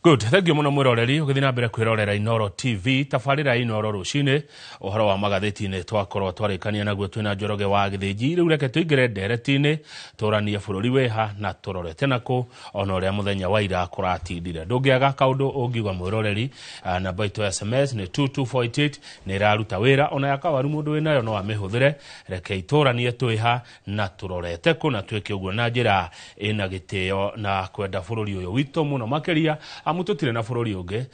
Good, thank you muno mwiroreri ugithina mbere kwirorera Inoro TV tafarira Inoro rucine uhoro wa magatheti-ini twakorwo twarikania naguo twina Njoroge wa Githiji riu reke tuingire ndereti-ini turanie bururi weha na turorete nako ona uria muthenya wa ira kuratindire ndungiaga kaundu ungiuga mwiroreri namba itu SMS ni 2248 ni raruta wira ona yakawaru mundu winayo no amihuthire reke ituranie twiha na turorete ko na twike uguo na njira ina gitio na kwenda bururi uyu witu muno makeria amututire na bururi unge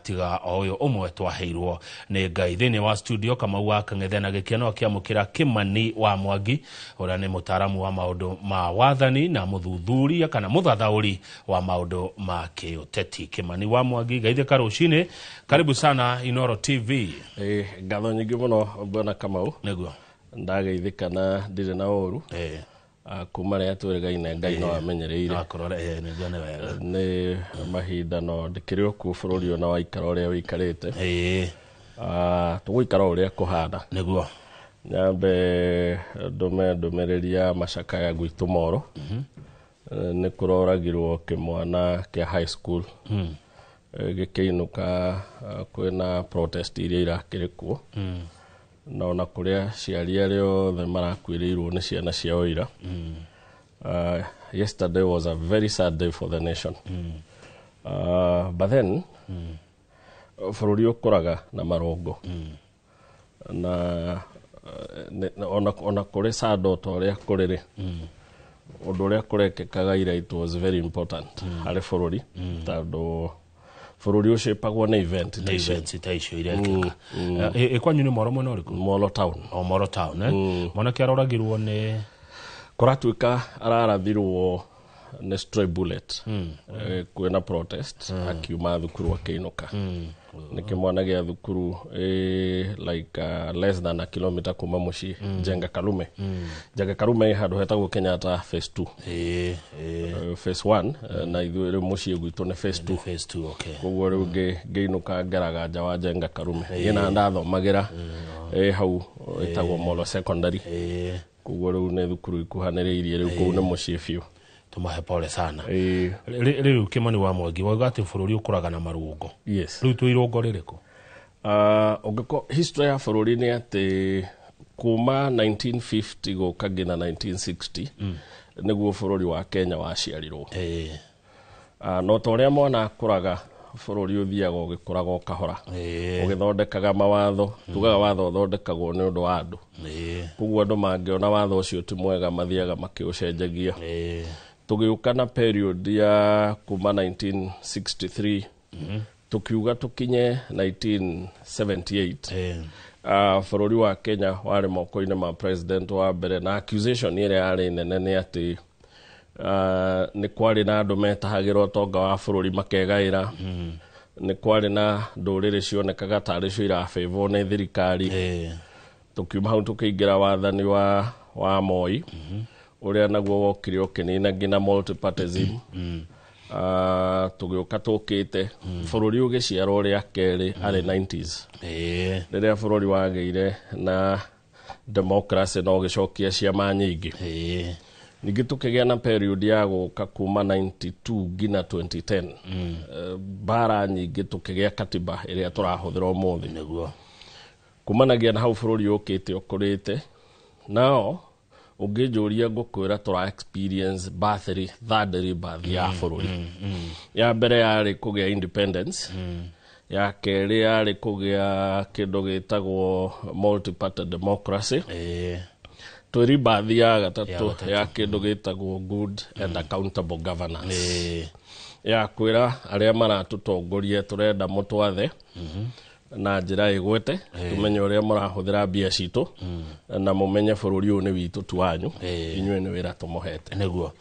tiga oyo omwe twaheirwo ni Ngai thini wa studio kama wa kang'ethena gikeno kiamukira Kimani wa Mwangi ora ni mutaramu wa maundu ma wathani na muthuthuri kana muthathauri wa maundu ma kiuteti. Kimani wa Mwangi gaithe karucine, karibu sana Inoro TV. Ngatho nyingi muno bwana Kamau niguo ndageithika na ndire na oru kuma ria twirigaine Ngai no amenyereire akorore ni jane wega ni mahinda no ndikiri oku bururi ona waikara uria wikarite tugwikara uria kuhana niguo nyambe ndumereria macaka ya gwitu Moro ni kuroragirwo kimwana kia high school gikiinuka kwina protest iria irakirikuo na ona kuria ciari ario the marakwiriirwo ni ciana cia oira. Yesterday was a very sad day for the nation. But then bururi ukuraga na marongo na ona kuri sad otoria kuriri undu uria kurekekaga ira it was very important hari bururi tondu bururi ucipagwo na event icio irekeka ikwanyu ni Moro mwena uriku? Moro town. Moro town mwana kiaroragirwo ni kuratuika ararathirwo ni stray bullet kwena protest akiuma thukuru akiinuka niki mwana gia thukuru like less than a kilometer kuma muci Jenga Karume. Jenga Karume handu hetagwo Kenyatta phase 2 phase 1 na ithuire muci gwitu ni phase 2 okay koguo riu ngeinuka ngeraga nja wa Jenga Karume ina ndathomagira hau etagwo Molo secondary koguo riu ni thukuru ikuhaniriirie riu kou ni muci biu tumahe pole sana. Riu Kimani wa Mwangi wagati bururi ukuraga na marungo. Yes. Riu tu irungo ririko ugiko history ya bururi ni ati kuma 1950 goka ngina 1960 niguo bururi wa Kenya waciarirwo. No toria mwana akuraga bururi uthiaga ugikuraga ukahora ugithondekaga mawatho tugaga watho uthondekagwo ni undu wa andu koguo andu mangiona watho ucio ti mwega mathiaga makiucenjagia tugiuka na period ya kuma 1963 tukiuga tukinye 1978 bururi wa Kenya wari moko-ini ma president wa mbere na accusation ire yari nene ni ati ni kwari na andu metahagira utonga wa bururi makegaira ni kwari na ndurire cionekaga tari cio irafavor ni thirikari tukiuma hau tukiingira wathani wa Moi uria naguo wokire ukinina ngina multipartyism tugiuka tukite bururi ugiciarwo uria keri ari 90s riria bururi wageire na democracy no gicokia ciama nyingi ningi tukigia na period ya guka kuma 92 ngina 2010 bara nyingi tukigia katiba iria turahuthira umuthi niguo kumanagia na hau bururi ukite ukurite nao ungijuria ngukwira tura experience third rebirth ya bururi ya mbere yari kugia independence ya keri yari kugia kindu gitagwo multi-party democracy to rebirth ya gatatu ya kindu gitagwo good and accountable governance ya kwira aria maratutongoria turenda mutwathe na njira igwete tumenye uria murahuthira mbia citu na mumenye bururi uyu ni witu twanyu inywe ni wira tumuhete niguo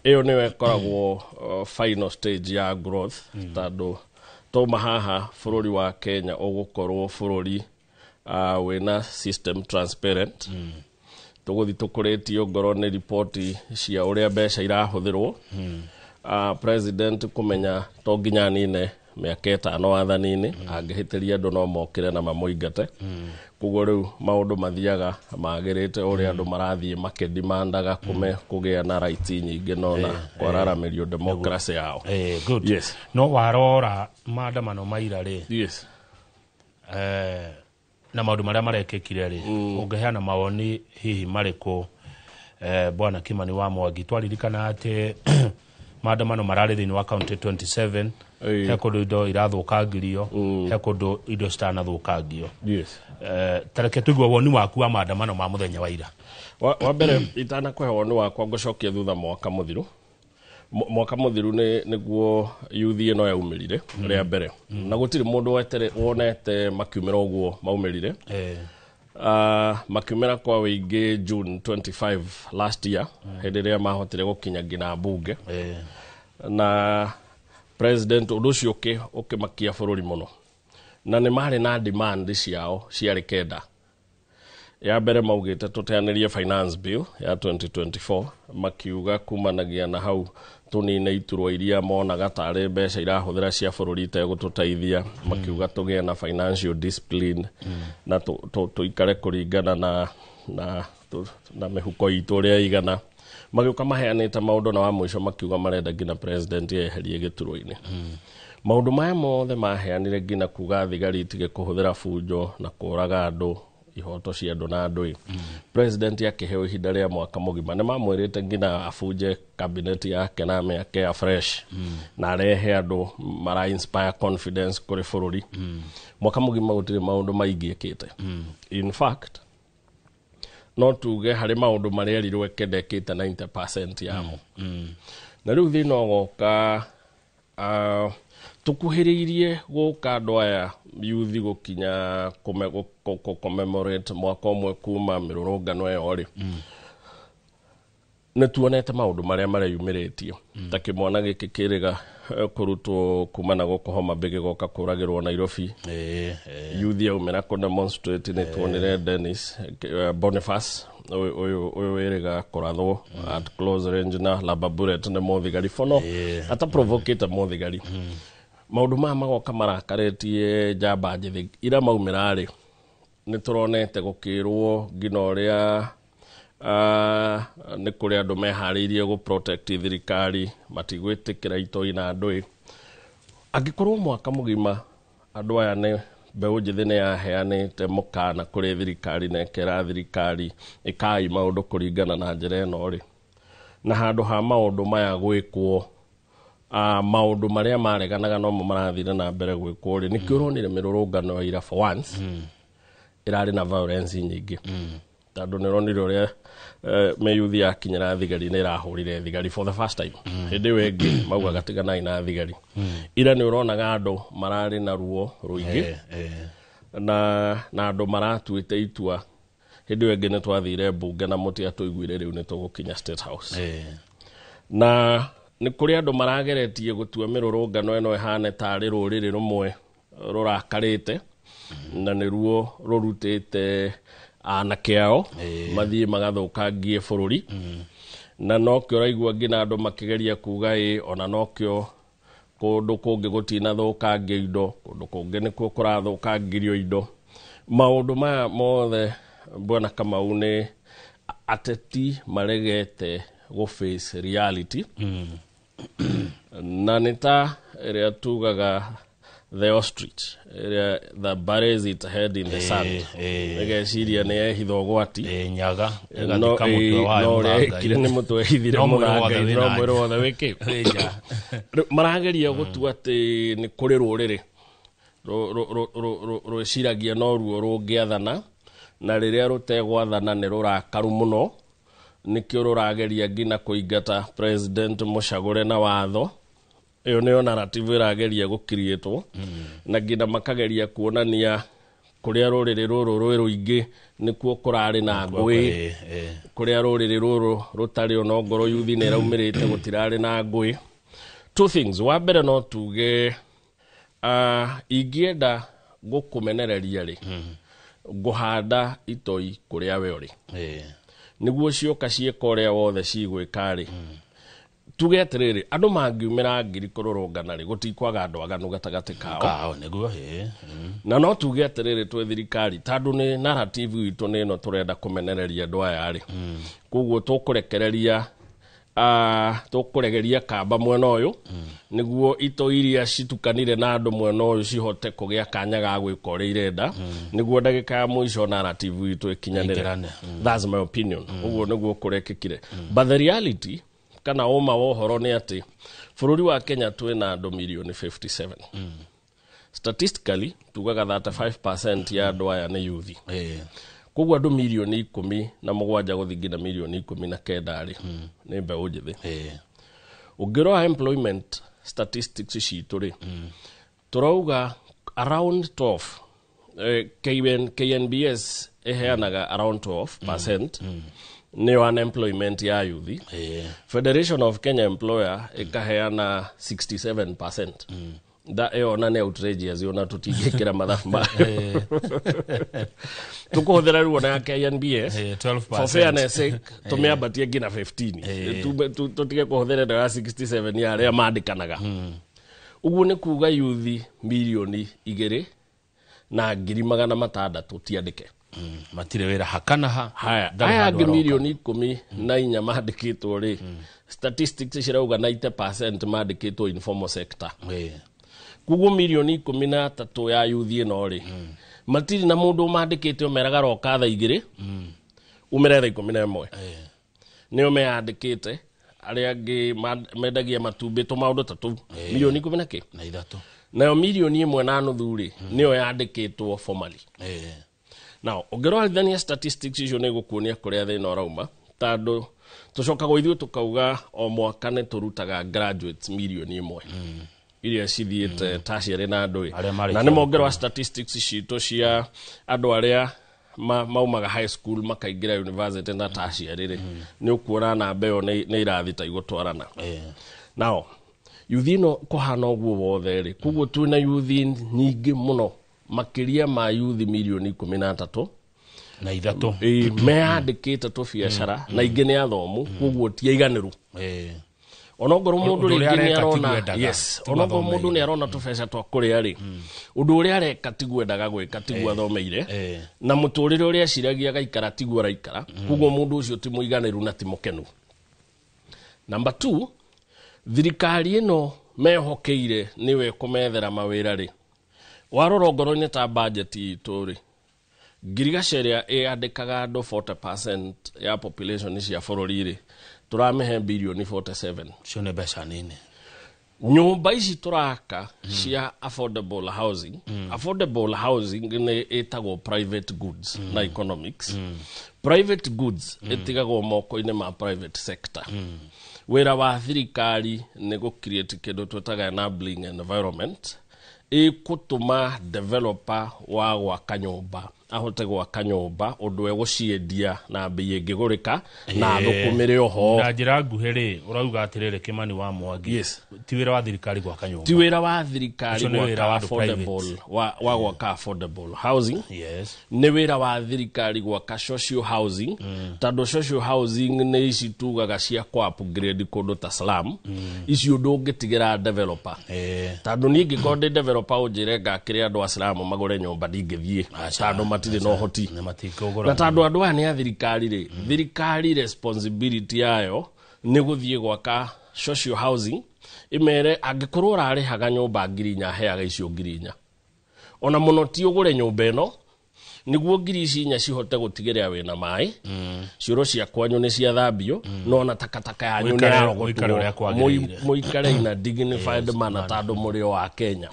iyo niwe koragwo final stage ya growth tondu tuma haha bururi wa Kenya ugukorwo bururi wina system transparent tuguthi tukuritio ngoro ni report cia uria mbeca irahuthirwo president kumenya to nginya nine mĩaka 5 wathani-inĩ angĩhĩtĩria andũ no mokĩre na mamoingate koguo rĩu maũndũ mathiaga magĩrĩte ũrĩa andũ marathiĩ makĩdimandaga kũgĩa na rights nyingĩ no na kwararamĩrio democracy yao. Good. Yes. No warora maandamano maira rĩ. Yes. Na maũndũ marĩa marekĩkire rĩ ũngĩheana mawoni hihi marĩkũ bwana Kimani wa Mwangi twaririkana atĩ maandamano mararĩ thĩinĩ wa county 27 he kũndũ indo irathũkangirio he kũndũ indo citanathũkangio. Yes. Tareke tũigua woni waku wa maandamano ma mũthenya wa ira. Wa mbere itanakũhe woni wakwa ngũcokia thutha mwaka mũthiru nĩguo youth ĩno yaumĩrire rĩa mbere na gũtirĩ mũndũ wonete makiumĩra ũguo maumĩrire. Makiumĩra kwa wĩingĩ June 25 last year hĩndĩ ĩrĩa mahotire gũkinya nginya mbunge na president ũndũ ũcio ũkĩmakia bũrũri mũno na nĩ marĩ na demand ciao ciarĩ kenda. Ya mbere maugĩte tũteanĩrie finance bill ya 2024 makiuga kumanagia na hau tũnine iturwa iria monaga tarĩ mbeca irahũthĩra cia bũrũri itegũtũteithia makiuga tũgĩe na financial discipline na tũikare kũringana na mĩhuko itũ ũrĩa igana magĩũka maheanĩte maũndũ na wa mũico makiuga marenda nginya president yeherie gĩturwa-inĩ. Maũndũ maya mothe maheanire nginya kuga thigari itige kũhũthĩra bunjo na kũraga andũ ihoto cia andũ na andũ. President akĩheo ihinda rĩa mwaka mũgima nĩ mamwĩrĩte nginya abunje cabinet yake na mĩake ya fresh na arehe andũ mara inspire confidence kũrĩ bũrũri. Mwaka mũgima gũtirĩ maũndũ maingĩkĩte. In fact no tuge harĩ maũndũ marĩa erirwo ekendekĩte 90% yamo. Na rĩu thĩna ũgoka tukuhĩrĩirie gũka andũ aya youth gũkinya commemorate mwaka ũmwe kuma mĩrũrũngano ĩyo rĩ nĩ tuonete maũndũ marĩa mareyumĩrĩtio ta kĩmwana gĩkĩ kĩrĩga kũrutwo kumana gũkũ Homa Bay gĩgoka kũragĩrwo Nairobi. Youth yaumĩra kũ demonstrate nĩ tuonire Dennis Boniface ũyũ wĩrĩga kũrathwo at close range na rubber bullet nĩ mũthigari bono ata provocate mũthigari. Maũndũ maya magoka marakarĩtie njamba njĩthĩ ira maumĩra rĩ nĩ tũronete gũkĩrwo ngina ũrĩa nĩ kũrĩ andũ meharĩirie gũ protect thirikari matigwĩtĩkĩra itoi na andũ. Angĩkorwo mwaka mũgima andũ aya nĩ mbeũ njĩthĩ nĩ yaheanĩte mũkana kũrĩ thirikari na ĩkera thirikari ĩkai maũndũ kũringana na njĩra ĩno rĩ na handũ ha maũndũ maya gwĩkwo maũndũ marĩa mareganaga no marathire na mbere gwĩkwo rĩ nĩkĩo ũronire mĩrũrũngano ira for once ĩrarĩ na violence nyingĩ tondũ nĩ ũronire ũrĩa meyuthi yakinyĩra thigari nĩ ĩrahũrire thigari for the first time. Hĩndĩ ĩyo ĩngĩ mauga gatiganai na thigari. Ira nĩ ũronaga andũ mararĩ na ruo rũingĩ na andũ maratuĩte itua. Hĩndĩ ĩyo ĩngĩ nĩ twathire mbunge na mũtĩ atũiguire rĩu nĩ tũgũkinya State House. Na nĩ kũrĩ andũ marageretie gũtua mĩrũrũngano ĩno ĩhane tarĩ rũrĩrĩ rũmwe rũrakarĩte na nĩruo rũrutĩte anake ao mathiĩ magathũkangie bũrũri na nokĩo ũraigua nginya andũ makĩgeria kuga ona nokĩo kũndũ kũngĩ gũtinathũkangio indo kũndũ kũngĩ nĩkuo kũrathũkangirio indo. Maũndũ maya mothe bwana Kamau nĩ ateti maregete go face reality na nĩ ta ĩrĩa tugaga the ostrich the buries its head in the sand egeciria nĩ ehitha ũgwati nyaga ĩgathika mũtwe wayo kire nĩ mũtwe ehithire mũthanga no mwĩrĩ wothe wĩkĩ marageria gũtua atĩ nĩ kũrĩ rũrĩrĩ rwĩciragia no ruo rũngĩathana na rĩrĩa rũtegwathana nĩ rũrakaru mũno nĩkĩo rũrageria nginya kũingata president mũcagũre na watho. Ĩyo nĩyo narrative ĩrageria gũkiriĩtwo na nginya makageria kuonania kũrĩa rũrĩrĩ rũrũ rwĩ rũingĩ nĩkuo kũrarĩ na ngũĩ kũrĩa rũrĩrĩ rũrũ rũtarĩ ona ngoro yuthi nĩ raumĩrĩte gũtirarĩ na ngũĩ. Two things. Wa mbere no tuge ingĩenda gũkũmenereria rĩ ngũhanda itoi kũrĩa we ũrĩ nĩguo cioka ciĩka ũrĩa wothe cigwĩka rĩ tuge atiriri andu mangiumira ngiri kururungana ri gutikwaga andu aganu gatagati kao niguo na no tuge atiriri twe thirikari tandu ni narrative itu ni no turenda kumenereria andu aya ri koguo tukurekereria tukuregeria kamba mwena uyu niguo ito iria citukanire na andu mwena uyu cihote kugia kanya ga gwika uria irenda niguo ndagika ya mwisho narrative itu ikinyanire. That's my opinion. Uguo niguo kurekekire. But the reality kana oma wohoro ni ati bururi wa Kenya twina andu milioni 57. Statistically tugaga 35% ya andu aya ni youth. Koguo andu milioni 17 guthingina milioni 19 ri ni mbeũ njithi. Ungirora employment statistics citu ri turauga around 12 KNBS eheanaga around 12% ni unemployment ya youth. Federation of Kenya Employer ikaheana 67%. Da ona ne outrageous ona tutigekira mathafu ma tukuhuthira ruona ya KNBS 12% for fairness sake tumiambatie ngina 15 tutige kuhuthira ya 67 ya aria mandikanaga. Uguo ni kuga youth milioni 2 na ngiri 600 tiandike matire wira hakana haya angi milioni 14 mandikitwo ri statistics cirauga 90% mandikitwo informal sector. Kuguo milioni 13 ya youth ino ri matiri na mundu mandikite omeraga roka tha 2 umere tha 11 ni omeandikite aria angi mendagia matumbi to maundu tatu milioni 13 nayo milioni 1.5 ri niyo yandikitwo formally. Now ungirorithania statistics icio ni gukuonia kuria thina urauma tandu tucokaga ithuĩ tukauga o mwaka ni turutaga graduates milioni 1 iria cithiĩte tertiary na andũ na nĩ mongerwa statistics ciitũ cia andũ arĩa maumaga high school makaingira university na tertiary ri ni ukuona namba ĩyo nĩ irathita igutwarana. Now youth ino kuhana ũguo wothe ri koguo twina youth nyingĩ muno makiria ma youth milioni 13 na ithatu meandikite tu biacara na ingĩ nĩ athomu koguo ti aiganiru. Onongoro mundu ringi ni arona onongoro mundu ni arona tubeca twa kuria ri undu uria areka tigwendaga gwika tigwa thomeire na muturire uria ciragia gaikara tigwa raikara koguo mundu ucio ti muiganiru na ti mukenu. Number 2 thirikari ino mehokeire niwe kumethera mawira ri warora ngoro-ini ta budget itu ri ngirigaceria iandikaga andu 40% ya population cia bururi ri turamihe bilioni 47 cio nĩ mbeca nini. Nyumba ici turaka cia affordable housing affordable housing ni itagwo private goods na economics. Private goods itigagwo moko-ini ma private sector. Wira wa thirikari ni gu create kindu twetaga enabling environment ikutuma developer wa gwaka nyumba ahote gwaka nyumba undu eguciendia na bei ingigurika na thukumire oho na njira nguhi ri urauga atiriri Kimani wa Mwangi ti wira wa thirikari gwaka nyumba ti wira wa thirikari gwaka affordable wa gwaka affordable housing ni wira wa thirikari gwaka social housing tando social housing ni ici tugaga cia kwa upgrade kundu ta slum icio ndungitigira developer tando ni ngikonde developer unjire ngakire andu a slum magure nyumba ndingithie tando matire no hoti na tando andu aya ni a thirikari ri thirikari responsibility yayo ni guthie gwaka social housing imere angikorwo rari haga nyumba ngirinya heaga icio ngirinya ona muno ti ugure nyumba ino niguo ngiri ici nya cihote gutigiria wina mai cioro cia kwanyu ni cia thambio no na takataka yanyu ni yarogotwo muikare ina dignified manner tando muri wa Kenya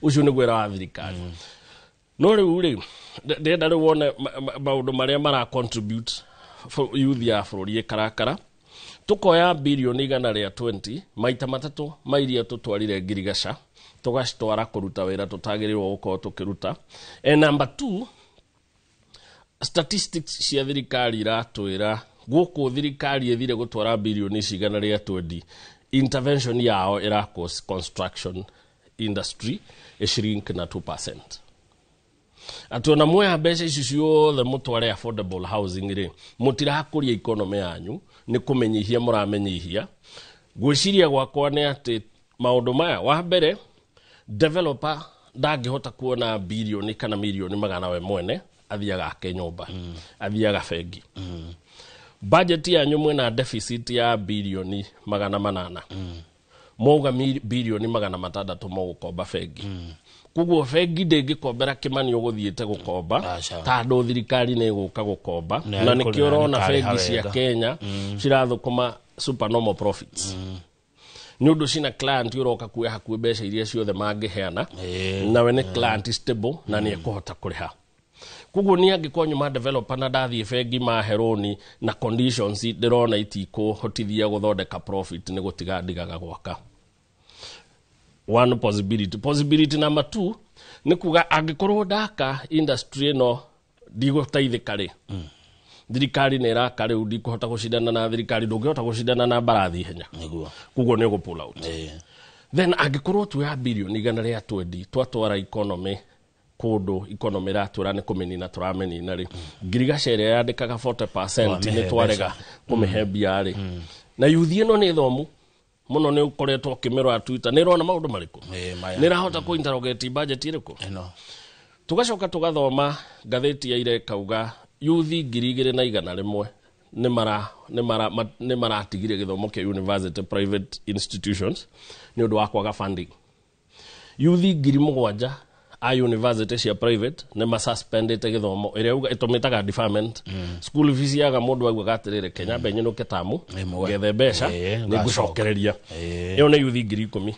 ucio ni gwira wa thirikari. No riu ri ndenda ri wone maundu maria mara contribute for youth ya bururi karakara tukoya bilioni 120 maita matatu mairia tutwarire ngirigaca tugacitwara kuruta wira tutagirirwo gukorwo tukiruta. Number 2 statistics cia thirikari iratwira guku thirikari ethire gutwara bilioni 120 intervention yao ira construction industry shrink na 2%. Atona moya mbeca ici ciothe mutware affordable housing ri mutirakuria economy yanyu ni kumenyihia muramenyihia gwiciria gwakwa nĩ atĩ maũndũ maya wa mbere developer ndangĩhota kuona bilioni kana milioni magana we mwene athiaga ake nyũmba athiaga bengi budget yanyu mwena deficit ya bilioni magana manana mauga bilioni magana matandatũ mũgũkomba bengi kuguo bengi ndĩngĩkombera Kĩmani ũgũthiĩte gũkomba tondũ thirikari nĩ ĩgũka gũkomba na nĩkĩo ũrona bengi cia Kenya cirathũkũma supernormal profits nĩ ũndũ cina client ũroka kuoya hakuhĩ mbeca iria ciothe mangĩheana nawe nĩ client stable na nĩ ekũhota kũrĩha kuguo nĩ angĩkorwo nyuma developer na ndathiĩ bengi mahe roni na conditions ndĩrona itikũhotithia gũthondeka profit nĩ gũtiga ndigaga gwaka. One possibility number 2 nĩ kuga angĩkorwo ndaka industry no ndigũteithĩka rĩ thirikari nĩ ĩraka rĩu ndikũhota gũcindana na thirikari ndũngĩhota gũcindana na mbarathi ihenya kuguo nĩ pull out then angĩkorwo tuoya bilioni igana rĩa 20 twatwara economy kũndũ economy ratũra nĩ kũmenina tũramenina rĩ ngirigaca ĩrĩa yandĩkaga 40% nĩ twarega kũmĩhe mbia rĩ na youth ĩno nĩ thomu muno nĩ ũkoretwo kĩmĩrora Twitter nĩ rona maũndũ marĩkũ nĩ rahota kũ interrogate budget ĩrĩkũ tugacoka tugathoma ngathĩti ya ire kauga youth 2,100 nĩ maratigire gĩthomo kĩa university private institutions nĩ ũndũ wa kwaga funding youth 7,000 a university cia private nĩ masuspendete gĩthomo ĩrĩa uga ĩtũmĩtaga deferment school fees yaga mũndũ aigua gatirĩre Kenya benyinuke tamu gethe mbeca nĩ ngũcokereria ĩyo nĩ youth 10,000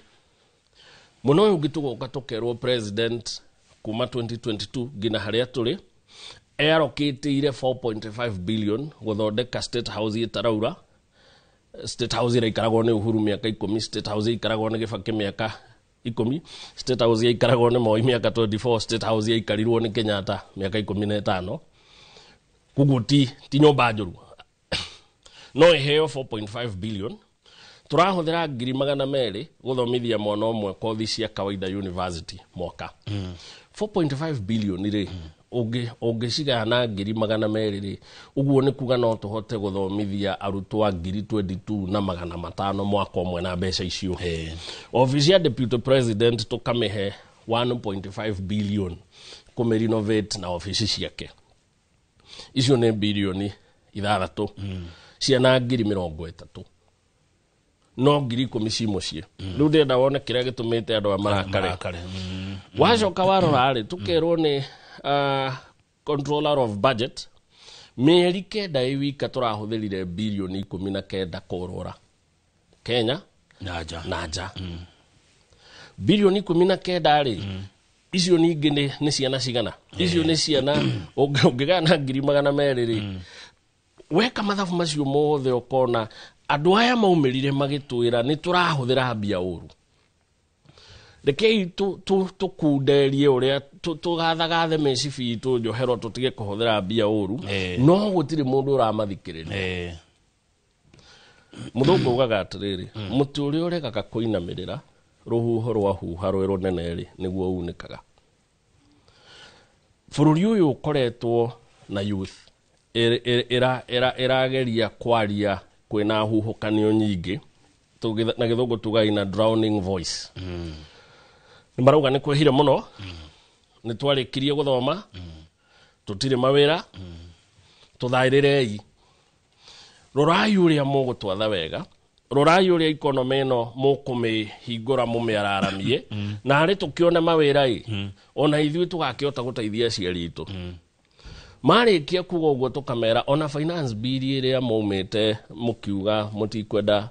muno ũyũ ngĩtugoka tũkerwo president kuma 2022 ngina harĩa tũrĩ allocate 4.5 billion gũthondeka state house ĩtaraura state house ĩraikaragwo nĩ Uhuru mĩaka 10 state house ĩikaragwo nĩ Kibaki mĩaka 10 state house ĩikaragwo nĩ Moi mĩaka 24 state house ĩikarirwo nĩ Kenyatta mĩaka 15 kuguo ti nyũmba njũru no ĩheo 4.5 billion turahũthĩra 200,000 gũthomithia mwana ũmwe kothi cia kawaida university mwaka 4.5 billion rĩ ũngĩcigana 200,000 rĩ ũguo nĩ kuga no tũhote gũthomithia arutwo 22 na 500 mwaka ũmwe na mbeca icio office ya deputy president tũkamĩhe 1.5 billion kũmĩrenovate na office ciake icio nĩ bilioni 6 ciana 30,000 no 10,000 ci mũciĩ rĩu ndĩrenda wone kĩrĩa gĩtũmĩte andũ marakare wacoka warora rĩ tũkerwo nĩ controller of budget mĩeri 9 ĩwika tũrahũthĩrire bilioni 19 kũrora Kenya na nja bilioni 19 rĩ icio ningĩ nĩ ciana cigana icio nĩ ciana ũngĩgana 200,000 rĩ weka mathabu macio mothe ũkona andũ aya maumĩrire magĩtwĩra nĩ tũrahũthĩra mbia ũru rekei tukunderie ũrĩa tũgathagathe mecibi itũ njohero tũtige kũhũthĩra mbia ũru no gũtirĩ mũndũ ũramathikĩrĩria mũthũngũ ugaga atĩrĩrĩ mũtĩ ũrĩa ũregaga kũinamĩrĩra rũhuho rwahuha rwĩ rũnene rĩ nĩguo unĩkaga bũrũri ũyũ ũkoretwo na youth ĩrageria kwaria kwĩna huhũkanio nyingĩ na gĩthũngũ tuga ina drowning voice nĩ marauga nĩ kwehire mũno nĩ twarĩkirie gũthoma tũtirĩ mawĩra tũthaĩrĩrei rorai ũrĩa mũgũtwatha wega rorai ũrĩa economy ĩno mũkũmĩhingũra mũmĩararamie na harĩ tũkĩone mawĩra ona ithuĩ tũgakĩhota gũteithia aciari itũ marĩkia kuga ũguo tũkamera ona finance bill ĩrĩa maumĩte mũkiuga mũtikwenda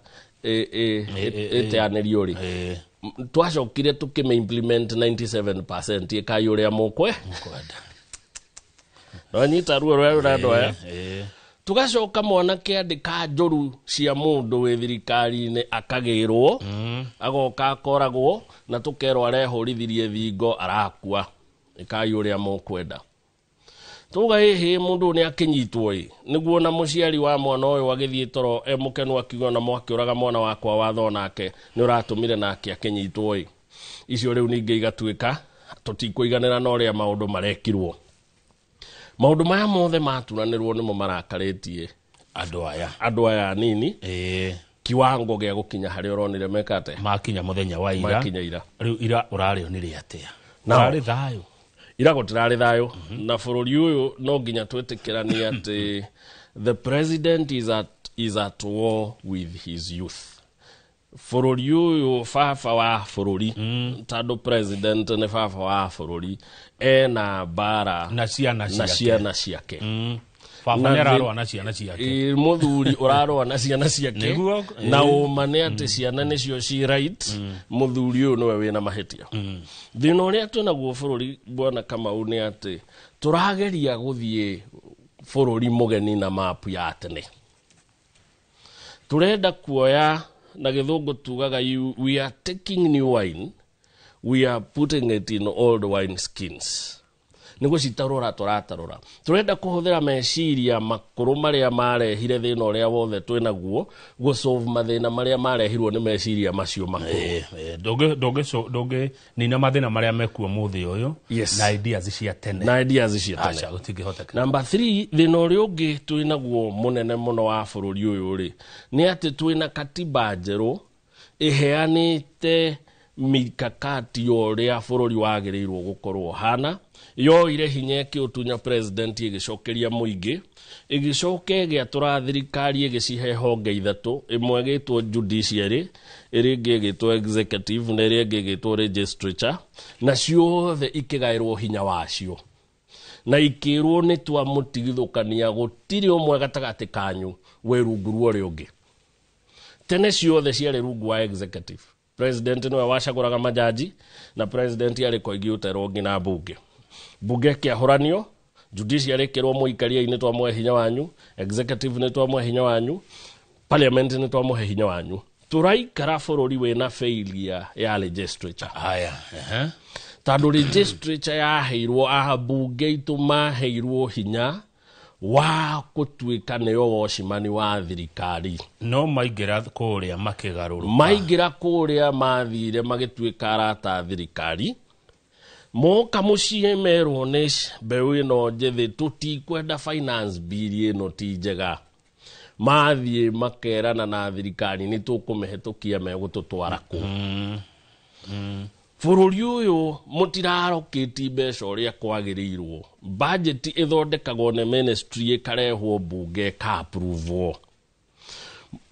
ĩteanĩrio rĩ twacokire tũkĩme implement 97% ĩkai ũrĩa mũkwenda no nyita ruo rwa andũ aya tugacoka mwanake andĩka njũru cia mũndũ wĩ thirikari-inĩ akagĩrwo agoka akoragwo na tũkerwo arehũrithirie thingo arakua ĩkai ũrĩa mũkwenda tuga hĩ mũndũ nĩ akĩnyitwo nĩguo na mũciari wa mwana ũyũ agĩthiĩ toro mũkenu akiuga na mwakĩũraga mwana wakwa watho nake nĩ ũratũmire nake akĩnyitwo icio rĩu ningĩ igatuĩka tũtikũiganĩra na ũrĩa maũndũ marekirwo maũndũ maya mothe maturanĩrwo nĩmo marakarĩtie andũ aya nini kiwango gya gukinya hari uronire mekate makinya muthenya wa ira makinya ira riu ira urari onire atia Na- urari thayo ira gutirari thayo na bururi uyu no nginya twetikirani ati the president is at war with his youth. Bururi uyu baba wa bururi tando president ne baba wa bururi ena bara na ciana ciake baba nĩ ararũa na ciana ciake muthuri urarũa na ciana ciake Nĩguo, na umane ati ciana nicio ci right muthuri uyu niwe wina mahitia thina uria twinaguo bururi bwana Kamau ni ati turageria guthie bururi mugeni na map ya tene turenda kuoya na githungu tugaga we are taking new wine we are putting it in old wine skins nigo citarura turatarura turenda kuhuthira meciria makuru maria marehire thina uria wothe twinaguo go solve mathina maria marehirwo ni meciria macio makuru ndũngĩ nina mathina maria mekuo muthi uyu Yes. na ideas cia tene na ideas cia tene acha gutingĩhoteka Number 3 thina uria ungi twinaguo munene muno wa bururi uyu ri ni ati twina katiba njeru iheanite mikakati uria bururi wagirirwo gukorwo hana yoire hinya ikiutunya president igicokeria muingi igicoke giatura thirikari igicihe honge ithatu imwe gitwo judiciary iringi gitwo executive na iringi gitwo legislature na ciothe ikigairwo hinya wacio na ikirwo ni twa mutigithukania gutiri umwe gatagati kanyu we rungu ruo ungi tene ciothe ciari rungu wa executive president niwe wacaguraga majaji na president yari koigiuterwo ngina bunge kiahuranio judiciary kirwo muikaria-ini twamwe hinya wanyu executive ni twamwe hinya wanyu parliament ni twamwe hinya wanyu turaikara bururi wina failure ya legislature haya tando legislature yaheirwo abunge itu maheirwo hinya wa kutuika niyo wocimani wa thirikari no maingĩra kũrĩa makĩgarũrũka maingira kuria mathire magituika arata thirikari moka mucie merwo ni mbeu ino njethi tutikwenda finance bill ino ti njega mathie makerana na thirikari ni tukumehitukia megututwara ku bururi uyu mutirarokiti mbeca uria kwagirirwo budget ithondekagwo ne ministry ikarehwo bunge ka approve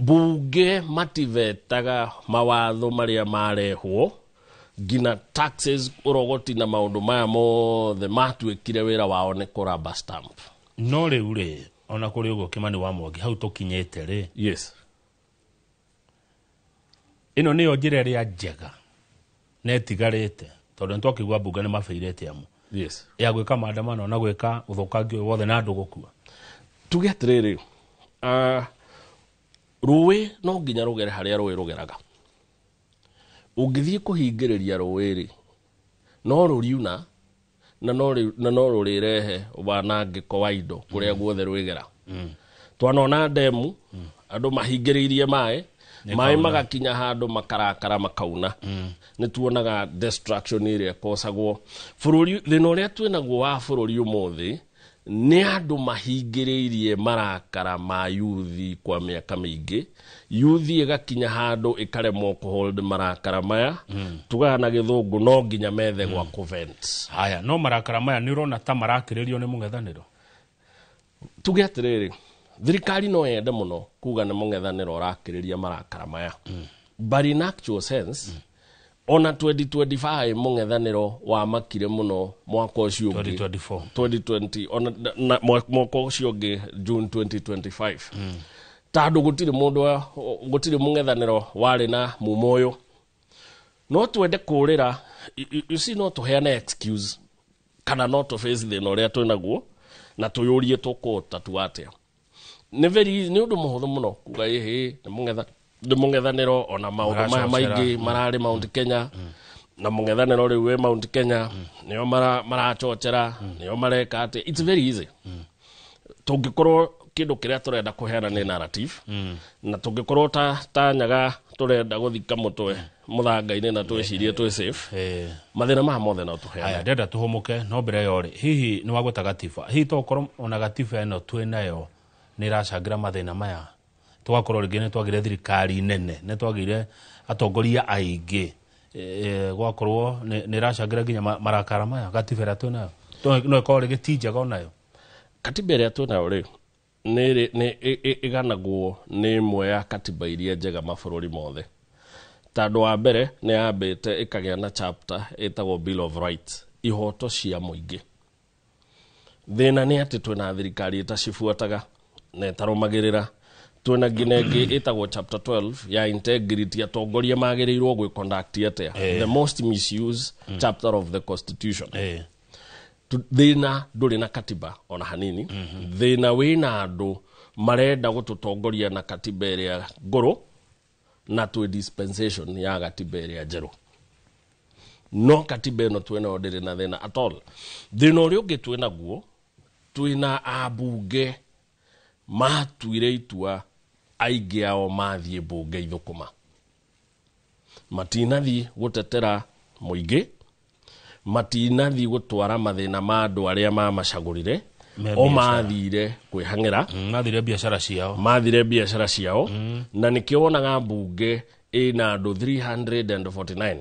bunge mativetaga mawatho maria marehwo gina taxes urogoti na maundu maya mothe matuikire wira wao ni kuramba stamp no rĩu rĩ ona kũrĩ ũguo Kimani wa Mwangi hau tũkinyĩte rĩ yes ĩno nĩyo njĩra ĩrĩa njega na ĩtigarĩte tondũ nĩtwakĩigua mbunge nĩ mabĩirĩte amu yes ya gwĩka maandamano na gwĩka ũthũkangia ũyũ wothe na andũ gũkua tuge atirĩrĩ rũĩ no nginya rũgere harĩa rũĩ rũgeraga ũngĩthiĩ kũhingĩrĩria rũĩ rĩ no rũriuna na no rũrĩrehe wanangĩko wa indo kũrĩa guothe rwĩgera twanona ndemu andũ mahingĩrĩirie maĩ magakinya handũ makarakara makauna nĩ tuonaga destruction ĩrĩa ĩkosagwo bũrũri thĩna ũrĩa twĩnaguo wa bũrũri ũmũthĩ nĩ andũ mahingĩrĩirie marakara ma yuthi kwa mĩaka mĩingĩ yuthi ĩgakinya handũ ĩkaremwo kũhold marakara maya tugaga na gĩthũngũ no nginya methe gwa covent haya no marakara maya nĩ ũrona ta marakĩrĩrio nĩ mũng'ethanĩro tuge atĩrĩrĩ thirikari no yende mũno kuga nĩ mũng'ethanĩro ũrakĩrĩria marakara maya but in actual sense ona 2025 mũng'ethanĩro wa makire mũno mwaka ũcio ũngĩ 2020 ona mwaka ũcio ũngĩ June 2025 tandũ gũtirĩ mũng'ethanĩro warĩ na mumo ũyũ no twende kũrĩra you see no tũheane excuse kana no tũface thĩna ũrĩa twĩnaguo na tũyũrie tũkũtatua atĩa nĩ ũndũ mũhũthũ mũno kuga ĩhĩ nĩ mũng'ethanĩro ona maũndũ maya maingĩ mararĩ Mount Kenya na mũng'ethanĩro rĩu wĩ Mount Kenya nĩo marachocera nĩo mareka atĩ it's very easy tũngĩkorwo kĩndũ kĩrĩa tũrenda kũheana nĩ narrative na tũngĩkorwo ta nyaga tũrenda gũthika mũtwe mũthanga-inĩ na twĩcirie twĩ safe mathĩna maya mothe no tũheane aya ndenda tũhũmũke no mbere yorĩ hihi nĩ wagweta gatiba hihi tokorwo ona gatiba ĩno twĩnayo nĩ ĩracangira mathĩna maya twakorwo rĩngĩ nĩ twagire thirikari nene nĩ twagire atongoria aingĩ gwakorwo nĩ racangĩra nginya marakara maya gatiba ĩrĩa twĩ nayo no ĩkorwo rĩngĩ ti njega onayo. Katiba ĩrĩa twĩ nayo rĩ nĩ ĩganagwo nĩ ĩmwe ya katiba iria njega mabũrũri mothe, tondũ wa mbere nĩ yambĩte ĩkagĩa na chapter ĩtagwo Bill of Rights, ihoto cia mũingĩ. Thĩna nĩ atĩ twĩna thirikari ĩtacibuataga na ĩtarũmagĩrĩra. Twĩna nginya ĩngĩ ĩtagwo chapter 12 ya integrity, atongoria magĩrĩirwo gwĩconduct atĩa, the most misused chapter of the constitution. Thĩna ndũrĩ na katiba ona hanini. Thĩna wĩna andũ marenda gũtũtongoria na katiba ĩrĩa ngũrũ na twĩ dispensation ya katiba ĩrĩa njerũ. No katiba ĩno twĩnayo ndĩrĩ na thĩna at all. Thĩna ũrĩa ũngĩ twĩnaguo, twĩna ambunge matuire itua aingĩ ao mathiĩ mbunge ithũkũma. Matinathiĩ gũtetera mũingĩ, matinathiĩ gũtwara mathĩna ma andũ arĩa mamacagũrire, o mathire kwĩhang'ĩra, mathire biacara ciao, na nĩkĩo wonaga mbunge ĩna andũ 349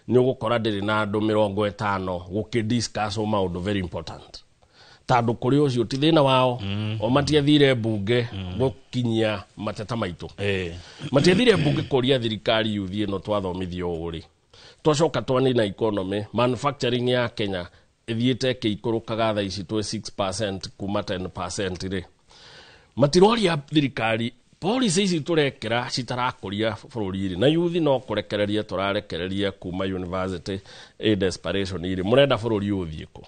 nĩ ũgũkora ndĩrĩ na andũ 50 gũkĩdiscuss maũndũ very important. Tandũ kũrĩ ũcio ti thĩna wao, o matiathire mbunge gũkinyia mateta maitũ. Matiathire mbunge kũria thirikari yuthi ĩno twathomithio ũrĩ. Twacoka twanina economy, manufacturing ya Kenya ithiĩte ĩkĩikũrũkaga thaa ici twĩ 6% kuma 10% rĩ. Matiroria thirikari policy ici tũrekera citarakũria bũrũri rĩ, na yuthi no kũrekereria tũrarekereria kuma university desperation rĩ, mũrenda bũrũri ũthiĩ kũ?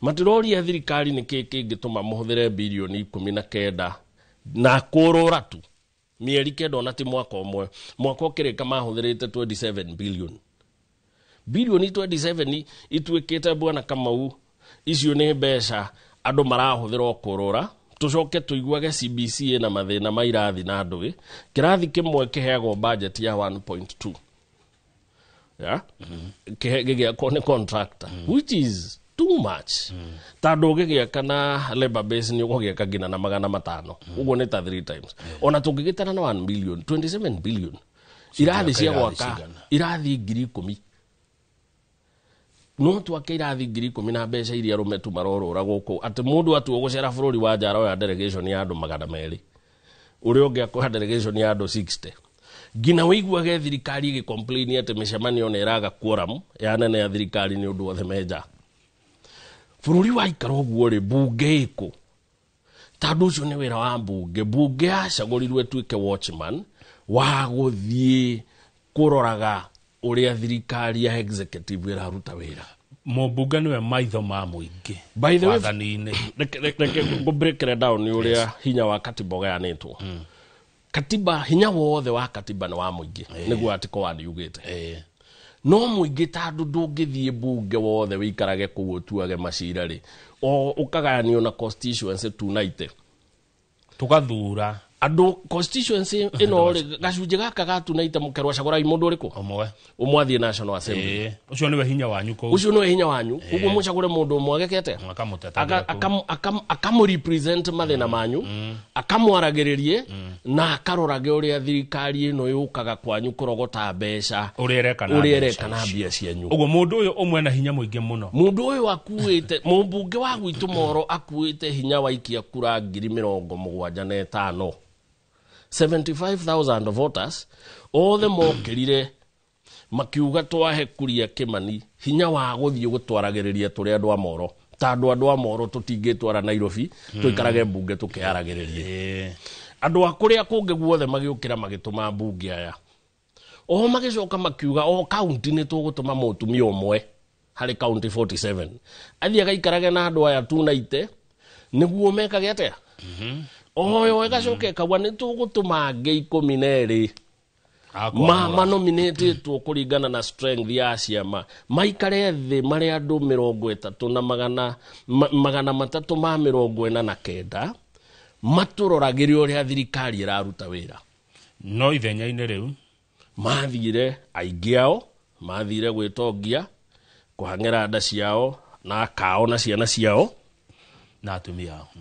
Matiroria thirikari nĩkĩ kĩngĩtũma mũhũthĩre bilioni 19 na kũrũra tu mĩeri 9 ona ti mwaka ũmwe. Mwaka ũkĩrĩka mahũthĩrĩte 27 billion. Bilioni 27 ituĩkĩte Bwana Kamau, icio nĩ mbeca andũ marahũthĩra kũrũra. Tũcoke tũiguage CBC na mathĩna ma irathi na ndũĩ. Kĩrathi kĩmwe kĩheagwo budget ya 1.2. Gĩgĩakwo nĩ contractor, which is too much. Tandũ ũgĩgĩaka na labor base nĩ ũgũgĩaka nginya na 500. Ũguo nĩ ta 3 times. Ona tũngĩgĩtara na 1 billion, 27 billion. Irathi cia gwaka, irathi 10,000. No twake irathi 10,000 na mbeca iria arũme tu marorũra gũkũ. Atĩ mũndũ atuo gũcera bũrũri wa njara ya delegation ya andũ 200. Ũrĩa ũngĩ akũha delegation ya andũ 60. Ngina wĩiguage thirikari ĩgĩcomplain atĩ mĩcemanio nĩ ĩraga quorum ya nene ya thirikari nĩ ũndũ othe menja. Bũrũri wa ikara ũguo rĩ, mbunge ĩkũ? Tandũ ũcio nĩ wĩra wa mbunge. Mbunge yacagũrirwo ĩtuĩke watchman wa gũthiĩ kũroraga ũrĩa thirikari ya executive ĩraruta wĩra. Mũmbunge nĩwe maitho ma mũingĩ. By the way, reke ngũbreakere down nĩ ũrĩa hinya wa katiba ũgayanĩtwo. Katiba, hinya wothe wa katiba nĩ wa mũingĩ. Nĩguo article 1 yugĩte. No mũingĩ tandũ ndũngĩthiĩ mbunge wothe wĩikarage kũu ũtuage macira rĩ, o ũkagayanio na constituency 290. Tugathura andũ constituency ĩno rĩ, gacunjĩ gaka ga 290 mũkerwa cagũrai mũndũ ũrĩkũ? Ũmwe athiĩ National Assembly. Ũcio nĩwe hinya wanyu kũu. Ũcio nĩwe hinya wanyu. Ũguo mũcagũre mũndũ ũmwe agekete. Akamurepresent mathĩna manyu, akamwaragĩrĩrie na akarorage ũrĩa thirikari ĩno yũkaga kwanyu kũrogota mbeca. Ũrĩa ereka na mbia cianyu. Ũguo mũndũ ũyũ ũmwe na hinya mũingĩ mũno. Mũndũ ũyũ akuĩte, mũmbunge wa gwitũ Moro akuĩte hinya waikia kura 75,000. 75,000 voters, othe mokĩrire makiuga twahe Kuria Kimani hinya wa gũthiĩ gũtwaragĩrĩria tũrĩ andũ a Moro. Tandũ andũ a Moro tũtingĩtwara Nairobi, tũikarage mbunge tũkĩaragĩrĩrie. Andũ a kũrĩa kũngĩ guothe magĩũkĩra magĩtũma mbunge aya. O magĩcoka makiuga o kaunti nĩ tũgũtũma mũtumia ũmwe harĩ kaunti 47. Athiĩ agaikarage na andũ aya 290 nĩguo mekage atĩa? Oyo ĩgacoka ĩkauga nĩ tũgũtũma angĩ 12 manominatĩtwo kũringana na strength ya ciama maikare thĩ marĩ andũ 30 na 349 matũroragĩre ũrĩa thirikari ĩraruta wĩra. No ithenya-inĩ rĩu mathire aingĩ ao mathire gwĩtongia kũhang'ĩra nda ciao na kao na ciana ciao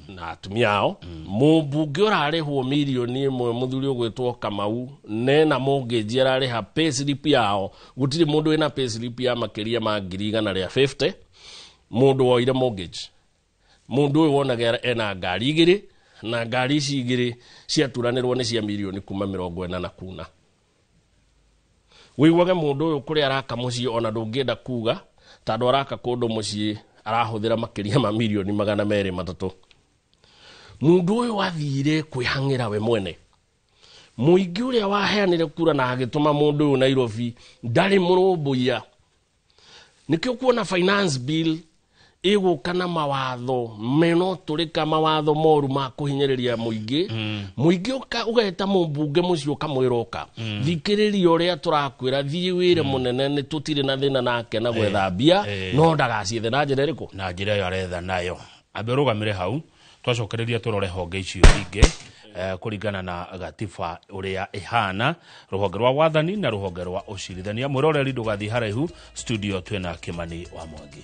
na atumia ao mumbunge urarihwo milioni imwe muthuri ugwitwo Kamau nena mortgage arariha payslip yao gutiri mundu ina payslip ya makiria ma 150 mundu woire mortgage mundu uyu wonaga ena ngari igiri na ngari ici igiri ciaturanirwo ni cia milioni kuma 40 na kuna wiguage mundu uyu kuri araka mucii ona ndungienda kuga tondu araka kundu mucii arahuthira makiria ma milioni 200 mundu uyu wathire kwihangira we mwene muingi uria waheanire kura na agituma mundu uyu Nairobi ndari murumbuya nikio kuona finance bill igukana mawatho meno turika mawatho moru ma kuhinyiriria muingi muingi ugeta mumbunge mucio kamwiroka thikiriria uria turakwira thii wire munene ni tutire na thina nake na gwethambia no ndagaciethe na njira iriku na njira yo aretha nayo aberugamire hau twacokereria turore honge icio inge kuringana na gatiba uria ihana ruhonge rwa wathani na ruhonge rwa ucirithania mwiroreri ndugathi haraihu studio twena Kimani wa Mwangi.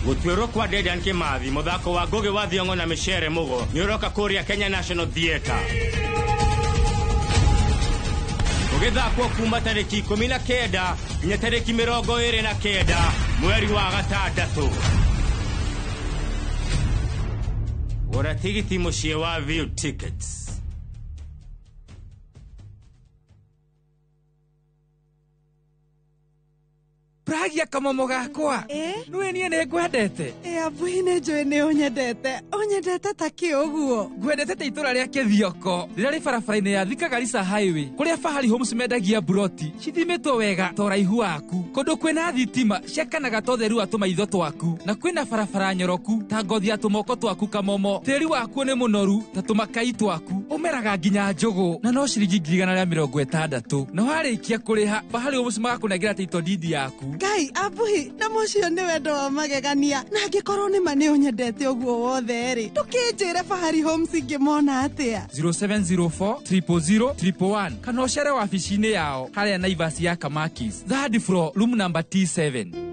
Gutwiro kwa Dedan Kimathi muthako wa Ngugi wa Thiong'o na Michere Mugo niuroka kuria Kenya National Theatre ugithakwo kuma tariki 19 nginya tariki 29 mweri wa gatandatu gura tigiti mucie wa View Tickets. Pragia kamomo gakwa nwe nie ne ngwendete abuine njwe ne onyendete ta kiuguo ngwendete te itura ria Kithioko rira ri barabara-ini ya Thika Garissa Highway kuria Fahari Homes mendagia broti cithimitwo wega to raihu waku kundu kwina thitima ciakanaga to theru atuma itho twaku na kwina barabara nyoroku ta ngothi atumoko twaku kamomo tiri waku ni munoru ta tumakai twaku umeraga nginya njugu na no ciringi 160 na warikia kuriha Fahari Homes magakunengira title deed yaku Ngai abuhi na mucio ni wendo wa magegania na angikorwo ni mane unyendete uguo wothe ri tukinjire Fahari Homes ngimona atia 0704 000 111 kana ucere wabici-ini yao haria Naivas ya Kamakis third floor room number T7.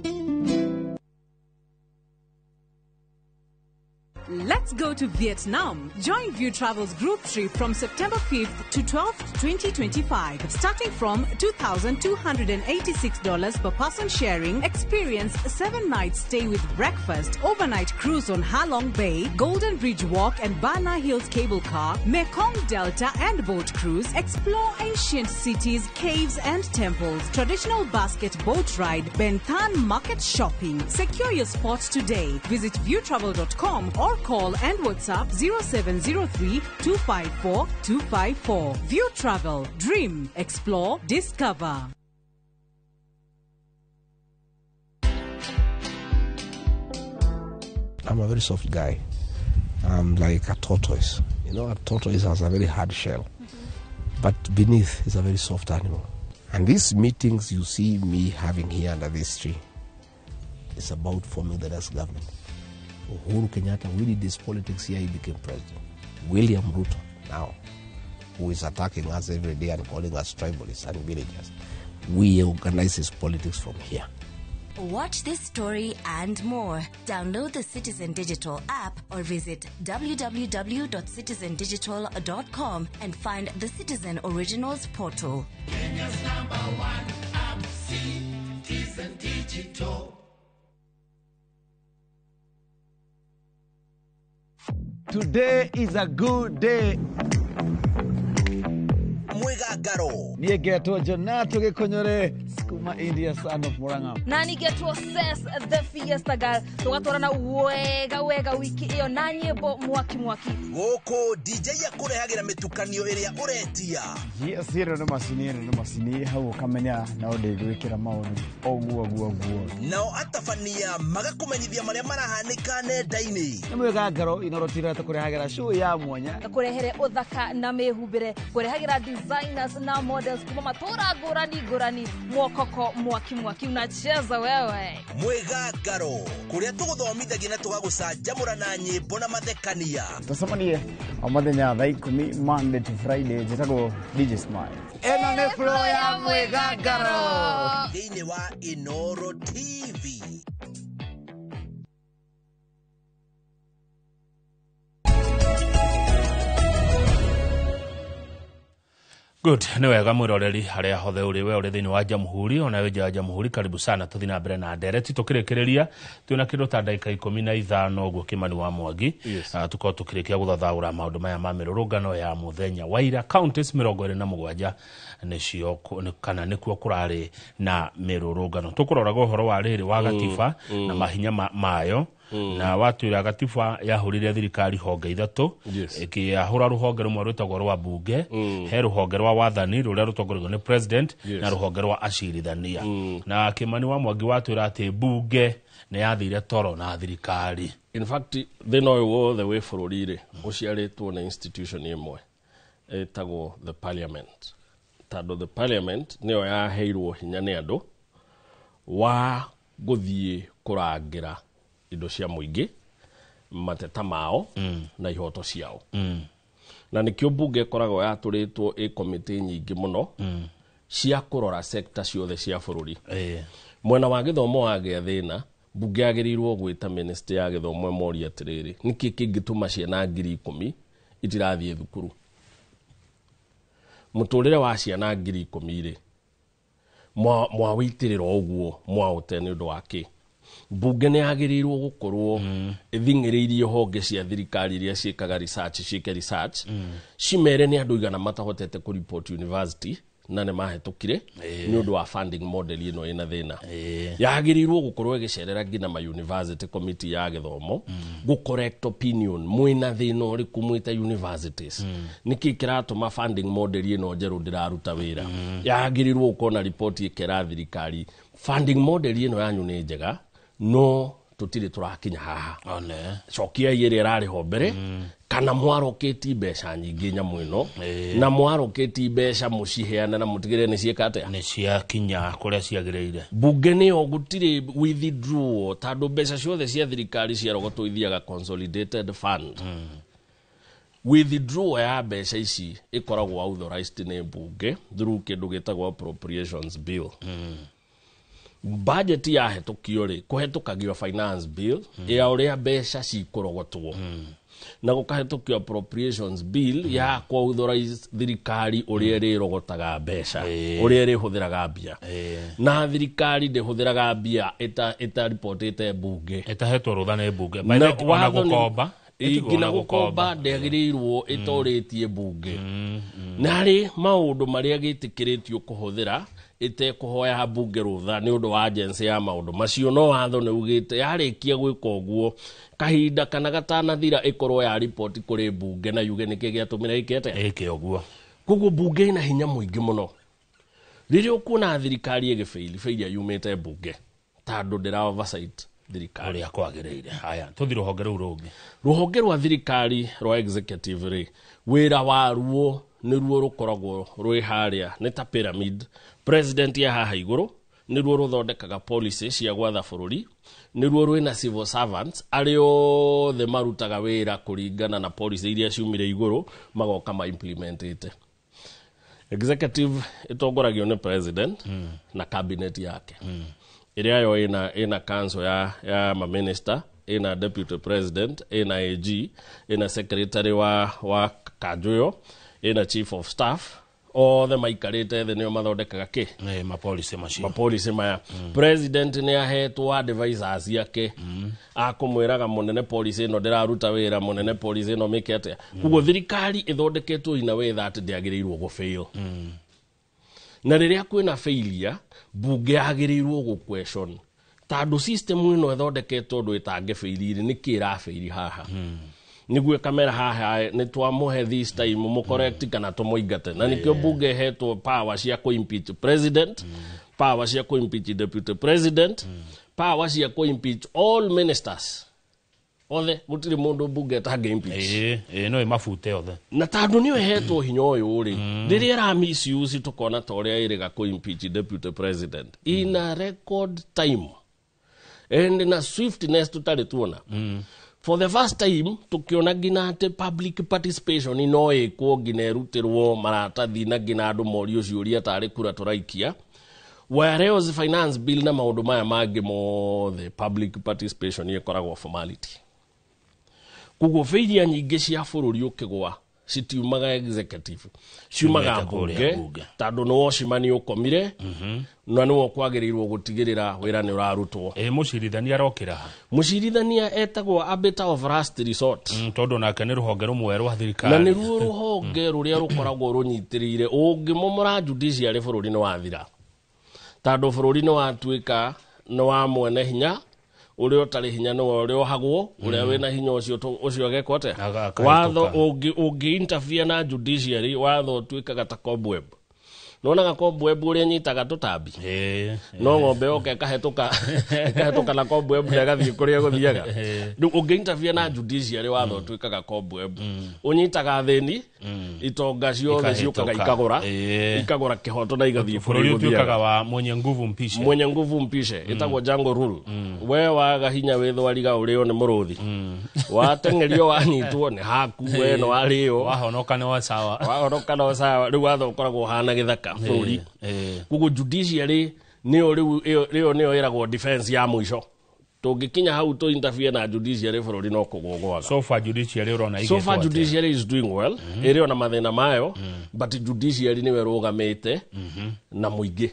Let's go to Vietnam. Join View Travel's group trip from September 5th to 12th, 2025. Starting from $2,286 per person sharing, experience 7 nights stay with breakfast, overnight cruise on Ha Long Bay, Golden Bridge Walk and Bana Hills cable car, Mekong Delta and boat cruise, explore ancient cities, caves and temples, traditional basket boat ride, Benthan market shopping. Secure your spots today. Visit viewtravel.com or call and WhatsApp 0703 254 254. View Travel. Dream. Explore. Discover. I'm a very soft guy. I'm like a tortoise. You know, a tortoise has a very hard shell. But beneath is a very soft animal. And these meetings you see me having here under this tree is about forming the next government. Uhuru Kenyatta, we did this politics here, he became president. William Ruto now, who is attacking us every day and calling us tribalists and villagers. We organize his politics from here. Watch this story and more. Download the Citizen Digital app or visit www.citizendigital.com and find the Citizen Originals portal. Kenya's #1 app, Citizen Digital. Today is a good day. Mwigagaro Niye geto Jonato Gekonyore Skuma India son of Murang'a. Nani geto Ses the Fiesta Girl. Tugatorana wega wiki iyo na nyimbo mwaki. Goko DJ yakurehagira mitukanio iria uretia. Yes, no masini hau kamenya na odegwikira maundu oguo. Nao atafania magakumenyithia maria marahanika nenda-ini. Mwigagaro inorotira tukurehagira show ya mwanya. Kurehere uthaka na mehumbire kurehagira designers na models kuma matura ngurani mwoko koko mwaki unacheza wewe Mwegagaro kuria tuguthomithagia na tugagucanjamura na nyimbo na mathekania Tucemanie o muthenya thaa 10 Monday to Friday njitagwo DJ Smile. Eno nĩ flow ya Mwegagaro thĩinĩ wa Inoro TV. Good, ni wega mwiroreri haria hothe uri we uri thini wa Jamhuri ona we ja Jamhuri karibu sana tuthina mbere na ndereti tukirekereria twina kindu ta ndagika 15 guo Kimani wa Mwangi tuko tukirikia guthathaura maundu maya ma mirurungano ya muthenya waira counties 27 nicio kana nikuo kurari na mirurungano tukuroraga uhoro wa riri wa gatiba na mahinya mayo na watu ya gatiba yahurire thirikari honge ithatu ikihura ruhonge rumwe rwitagwo rwa bunge he ruhonge rwa wathani ruria rutongoragio ni president na ruhonge rwa acirithania na Kimani wa Mwangi watwira ati bunge ne yathire toro na thirikari. In fact they know the way bururi-ri uciaritwo na institution imwe etagwo the parliament. Tando the parliament niyo yaheirwo hinya ni andu wa guthie kurangira indo cia muingi mateta mao na ihoto ciao na nikio bunge koragwo yaturitwo committee nyingi muno cia kurora sector ciothe cia bururi mwena wa githomo wa thina bunge yagirirwo gwita minister ya githomo mori atiriri niki kingituma ciana 10,000 itirathie thukuru muturire wa ciana 10,000 mwawitirira uguo mwautene undu wake bunge ne yagirirwo gukorwo ithingiriirie honge cia thirikari iria ciikaga research cimere ni andu igana matahotete ku report university na ne mahetukire ni undu wa funding model ino ina thina yagirirwo gukorwo igicerera ngina ma university committee ya githomo gu correct opinion mwina thina uri kumwita universities niki kiratuma funding model ino njeru ndiraruta wira yagirirwo ukona report ikera thirikari funding model ino yanyu ni njega no tutire turakinya haha one cokia yere irari ho mbere kana mwaroketi mbeca nyingi nyamwino na mwaroketi mbeca muciheana na mutigire ni ciekate ni cia kinya kuria ciagireire bunge ni ogutire withdraw tando mbeca ciothe cia thirikari cia rogotwo ithiaga consolidated fund withdraw ya mbeca ici ikoragwo authorized ni bunge through kindu gitagwo appropriations bill budget ya hetukio ri kuhetukagio finance bill ya uria mbeca cikurogotwo na gukahetukio appropriations bill ya kuauthorize thirikari uria ri rogotaga mbeca uria ri huthiraga mbia na thirikari ndihuthiraga mbia eta reportete bunge etahetwo rutha ni bunge na gukomba igina gukomba ndegirirwo itoritie bunge nari maundu maria gitikiritio kuhuthira ite kuhoya bunge rutha ni undu wa agency ya maundu macio no watho ne ugite yarikia gwika uguo kahinda kana gatana thira ikorwo ya report kuri bunge na yuge niki giatumira ikete eke uguo kugu bunge ina hinya muingi muno ririo kuna thirikari igifailia yumite bunge tando ndira oversight thirikari ya kwagireire haya tuthi ruhonge ruhonge rwa thirikari rwa executive ri wira waruo niruo rukoragwo rwi haria ni ta pyramid president ya haha iguru niruo ruthondekaga policy cia gwatha bururi niruo rwina civil servants ario the marutaga wira kuringana na policy iria ciumire iguru magoka ma implementate executive itongoragio ni president na cabinet yake iria yo ina council ya ma minister ina deputy president ina AG ina secretary wa kajuyo ina chief of staff othe maikarite the nio mathondekaga ki mapolicy maya president ni ahetwo advisors yake akumwiraga munene policy no ndiraruta wira munene policy no mikete kugo thirikari ithondeketwo ina way that ndiagirirwo go fail na riria kwina failure bunge yagirirwo go question tando system ino ithondeketwo ndu itange failure ni kira faili haha niguo kamera haha ni twamuhe this time mu correct kana tumuingate na nikio bunge hetwo power cia ku impeach president power cia ku impeach deputy president power cia ku impeach all ministers othe gutire mundu bunge tanga impeach no imafute othe na tandu ni wehetwo hinya uyu ri riria ra misuse tukona ta uria iriga ku impeach deputy president in a record time and na swiftness tutari tuona for the first time tukiona gina ate public participation ino ikwo gina erutirwo maratathi na gina andu morio ciuria tari kura turaikia whereas finance bill na maundu maya mangi mothe public participation ikoragwo formality kugo feiria nyingi cia bururi ukigwa citiumaga executive ciumaga bunge tandu no cimani ukomire na no kwagiriirwo gutigirira wira ni urarutwo mucirithania arokira mucirithania etagwo arbiter of last resort tondu nake ni ruhonge rumwe rwa thirikari na ni ruo ruhonge ruria rukoragwo runyitirire ungimomora judiciary bururi ni wathira tandu bururi ni watuika no wa mwene hinya uri otari hinya no uri ohagwo uri wena hinya ucio gekote watho ungi interfere na judiciary watho tuikaga ta cobweb nona ga cobweb uri nyitaga tutambi no ngombe oke kahetoka na cobweb ndagathie kuria guthiaga ungi interfere na judiciary watho tuikaga cobweb unyitaga theni itonga ciothe ciukaga ikagura kihoto na igathie bururi tuikaga wa mwenye nguvu mpishe itagwo jungle rule we waga hinya withwariga urio ni muruthi watengerio wanyitwo ni haku we no ario wahonoka no sawa riu watho ukoragwo hana githaka bururi kugo judiciary niyo niyo iragwo defense ya mwisho tungikinya hau to interfere na judiciary bururi no kugogwaga so far judiciary is doing well iri ona mathina mayo but judiciary niwe rugamite na muingi